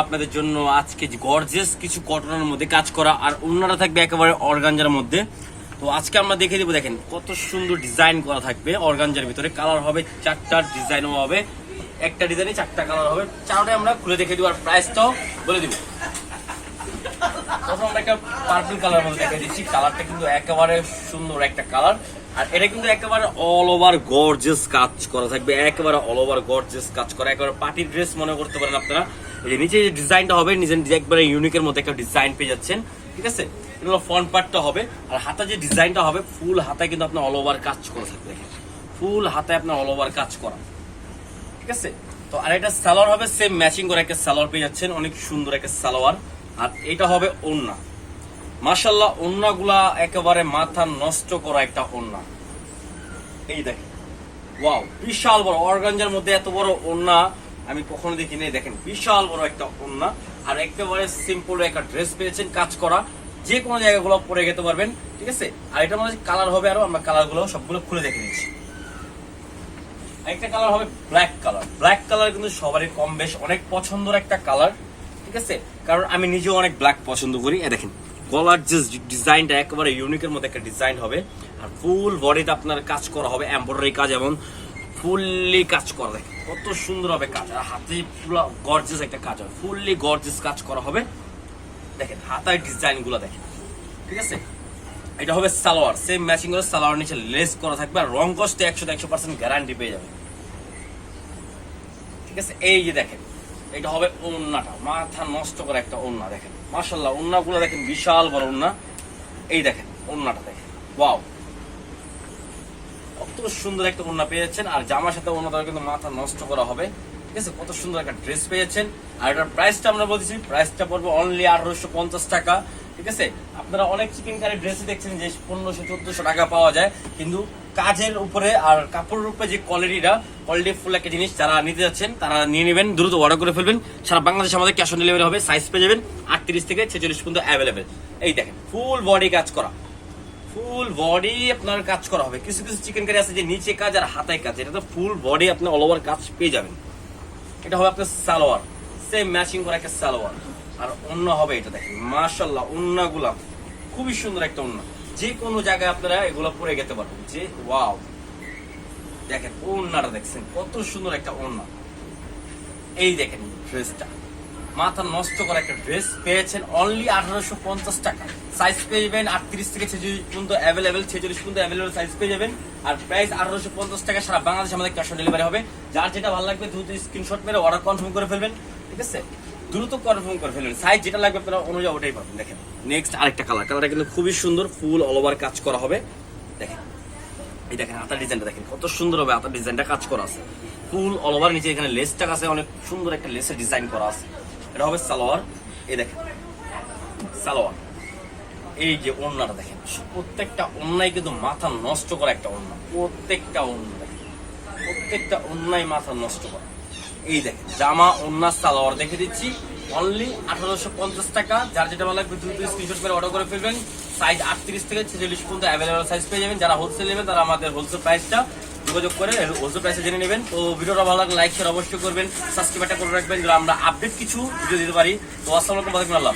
আপনাদের জন্য আজকে গর্জিয়াস কিছু কটনের মধ্যে কাজ করা, আর অন্যরা থাকবে একেবারে অর্গানজার মধ্যে। তো আজকে আমরা দেখে দেবো, দেখেন কত সুন্দর ডিজাইন করা থাকবে অর্গানজার ভিতরে। কালার হবে 4টা, ডিজাইনও হবে একটা ডিজাইনে 4টা কালার হবে। 4টায় আমরা খুলে দেখে দিব আর প্রাইসটাও বলে দিব। প্রথম আমরা একটা পার্পল কালার মধ্যে দেখে দিচ্ছি। কালারটা কিন্তু একেবারে সুন্দর একটা কালার, আর এটা কিন্তু একেবারে অল ওভার গর্জিয়াস কাজ করা থাকবে, একেবারে অল ওভার গর্জিয়াস কাজ করা, একেবারে পার্টি ড্রেস মনে করতে পারেন আপনারা। এই যে নিচে যে ডিজাইনটা হবে, নিজের একবারে ইউনিকের মধ্যে একটা ডিজাইন পেয়ে যাচ্ছেন, ঠিক আছে। এটা হলো ফ্রন্ট পার্টটা হবে, আর হাতে যে ডিজাইনটা হবে ফুল হাতায় কিন্তু আপনার অল ওভার কাজ করা থাকবে, ফুল হাতায় আপনার অল ওভার কাজ করা, ঠিক আছে। তো আর এটা সালোয়ার হবে সেম ম্যাচিং করে একটা সালোয়ার পেয়ে যাচ্ছেন, অনেক সুন্দর একটা সালোয়ার। আর এটা হবে ওড়না, মাশাআল্লাহ ওড়নাগুলা একেবারে মাথা নষ্ট করা একটা ওড়না। এই দেখেন, ওয়াও, বিশাল বড় অর্গানজার মধ্যে এত বড় ওড়না আমি কখনো দেখিনি। দেখেন বিশাল বড় একটা ওড়না, আর একেবারে সিম্পল একটা ড্রেস পেয়েছেন কাজ করা, যে কোনো জায়গাগুলো পরে যেতে পারবেন, ঠিক আছে। আর এটা মানে কালার হবে, আরো আমরা কালারগুলো সবগুলো খুলে দেখে নিচ্ছি। একটা কালার হবে ব্ল্যাক কালার। ব্ল্যাক কালার কিন্তু সবারই কম বেশ অনেক পছন্দের একটা কালার, ঠিক আছে, কারণ আমি নিজেও অনেক ব্ল্যাক পছন্দ করি। দেখেন গলার যে ডিজাইনটা একেবারে ইউনিকের মধ্যে একটা ডিজাইন হবে, আর ফুল বডিতে আপনার কাজ করা হবে এমব্রয়ডারি কাজ, এবং ফুললি কাজ করা, দেখেন কত সুন্দর হবে কাজ, আর হাতে পুরো গর্জিয়াস একটা কাজ হবে, ফুললি গর্জিয়াস কাজ করা হবে। দেখেন হাতায় ডিজাইন গুলো দেখেন, ঠিক আছে। এটা হবে সালোয়ার, সেম ম্যাচিং করে সালোয়ার নিচে লেস করা থাকবে, আর রং কস্টে 100% গ্যারান্টি পেয়ে যাবে, ঠিক আছে। এই যে দেখেন এটা হবে ওড়নাটা, মাথা নষ্ট করে একটা ওড়না। দেখেন মাশাআল্লাহ ওড়নাগুলো দেখেন বিশাল বড় ওড়না। এই দেখেন ওড়নাটা দেখেন, ওয়াও, কত সুন্দর একটা ওড়না পেয়েছেন। আর জামার সাথে ওড়নাটা কিন্তু মাথা নষ্ট করা হবে, ঠিক আছে। কত সুন্দর একটা ড্রেস পেয়েছেন। আর এটার প্রাইসটা আমরা বলতেছি, প্রাইসটা পড়বে অনলি 1850 টাকা, ঠিক আছে। আপনারা অনেক চিকেন কারি ড্রেস দেখছেন যে 1500-1400 টাকা পাওয়া যায়, কিন্তু কাজের উপরে আর কাপড়ের উপরে যে কোয়ালিটি ফুল একটা জিনিস, যারা নিতে যাচ্ছেন তারা নিয়ে নেবেন, দ্রুত অর্ডার করে ফেলবেন। সারা বাংলাদেশে আমাদের ক্যাশ অন ডেলিভারি হবে, সাইজ পেয়ে যাবেন 38 থেকে 46 পর্যন্ত অ্যাভেলেবেল। এই দেখেন ফুল বডি কাজ করা, ফুল বডি আপনার কাজ করা হবে। কিছু কিছু চিকেন কারি আছে যে নিচে কাজ আর হাতায় কাজ, এটা তো ফুল বডি আপনি অল ওভার কাজ পেয়ে যাবেন। এটা হবে আপনার সালোয়ার, সেম ম্যাচিং করা একটা সালোয়ার, আর ওড়না হবে এটা দেখেন মাশাআল্লাহ ওড়নাগুলা খুবই সুন্দর একটা ওড়না, যে কোনো জায়গায় আপনারা এগুলো পরে যেতে পারবেন। যে ওয়াও, দেখেন ওড়নাটা দেখছেন কত সুন্দর একটা ওড়না। এই দেখেন ড্রেসটা মাথা নষ্ট করা একটা ড্রেস পেয়েছেন অনলি 1850 টাকা। সাইজ পেয়ে যাবেন 38 থেকে 46 পর্যন্ত অ্যাভেলেবেল, 46 পর্যন্ত অ্যাভেলেবেল সাইজ পেয়ে যাবেন। আর প্রাইস 1850 টাকা, সারা বাংলাদেশে আমাদের ক্যাশ অন ডেলিভারি হবে। যার যেটা ভালো লাগবে দ্রুত স্ক্রিনশট মেরে অর্ডার কনফার্ম করে ফেলবেন, ঠিক আছে, দ্রুত কনফার্ম করে ফেলবেন। সাইজ যেটা লাগবে আপনারা অনুযায়ী ওটাই পাবেন। দেখেন নেক্সট আরেকটা কালার, কালারটা কিন্তু খুবই সুন্দর, ফুল অল ওভার কাজ করা হবে। দেখেন এই দেখেন হাতার ডিজাইনটা দেখেন কত সুন্দর হবে, হাতার ডিজাইনটা কাজ করা আছে ফুল অল ওভার। নিচে এখানে লেসটা আছে, অনেক সুন্দর একটা লেসের ডিজাইন করা আছে। এটা হবে সালোয়ার, এই দেখেন সালোয়ার। এই যে ওড়নাটা দেখেন, প্রত্যেকটা ওড়নাই কিন্তু মাথা নষ্ট করা একটা ওড়না, প্রত্যেকটা ওড়না দেখেন, প্রত্যেকটা ওড়নাই মাথা নষ্ট করা। এই দেখেন জামা ওড়না সালোয়ার দেখে দিচ্ছি অনলি 1850 টাকা। যার যেটা ভালো লাগবে দ্রুত স্ক্রিনশট করে অর্ডার করে ফেলবেন। সাইজ 38 থেকে 46 পর্যন্ত অ্যাভেলেবল সাইজ পেয়ে যাবেন। যারা হোলসেল নেবেন তারা আমাদের হোলসেল প্রাইসটা যোগাযোগ করে হোলসেল প্রাইসে জেনে নেবেন। তো ভিডিওটা ভালো লাগলে লাইক শেয়ার অবশ্যই করবেন, সাবস্ক্রাইবটা করে রাখবেন, আমরা আপডেট কিছু ভিডিও দিতে পারি। তো আসসালামু আলাইকুম, আল্লাহ।